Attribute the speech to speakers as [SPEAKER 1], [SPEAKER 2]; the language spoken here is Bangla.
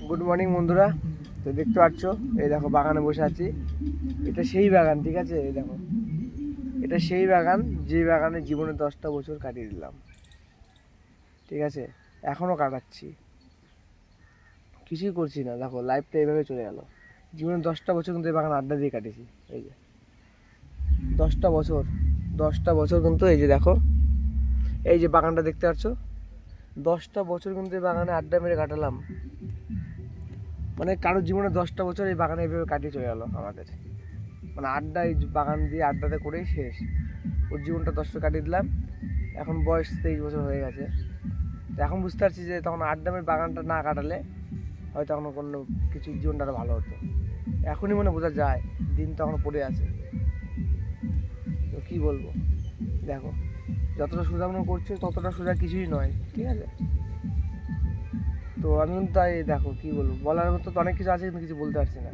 [SPEAKER 1] গুড মর্নিং বন্ধুরা। তো দেখতে পাচ্ছ, এই দেখো বাগানে বসে আছি। এটা সেই বাগান, ঠিক আছে? এই দেখো, এটা সেই বাগান যে বাগানে জীবনে 10টা বছর কাটিয়ে দিলাম, ঠিক আছে? এখনও কাটাচ্ছি, কিছুই করছি না। দেখো লাইফটা এইভাবে চলে গেল। জীবনে 10টা বছর কিন্তু এই বাগান আড্ডা দিয়ে কাটিয়েছি। এই যে 10টা বছর, 10টা বছর কিন্তু এই যে দেখো, এই যে বাগানটা দেখতে পাচ্ছ, 10টা বছর কিন্তু এই বাগানে আড্ডা মেরে কাটালাম। মানে কারোর জীবনে 10টা বছর এই বাগানে এইভাবে কাটিয়ে চলে গেল আমাদের। মানে আড্ডা, এই বাগান দিয়ে আড্ডাতে করেই শেষ। ওর জীবনটা 10টা কাটিয়ে দিলাম। এখন বয়স 23 বছর হয়ে গেছে। তো এখন বুঝতে পারছি যে তখন আড্ডামের বাগানটা না কাটালে হয়তো এখনো কোনো কিছু জীবনটা আরো ভালো হতো। এখনই মনে বোঝা যায় দিন তখন পড়ে আছে। তো কী বলবো, দেখো যতটা সোজা মনে করছো ততটা সোজা কিছুই নয়, ঠিক আছে? তো আমি কিন্তু তাই দেখো কী বলবো, বলার মতো তো অনেক কিছু আছে কিন্তু কিছু বলতে পারছি না।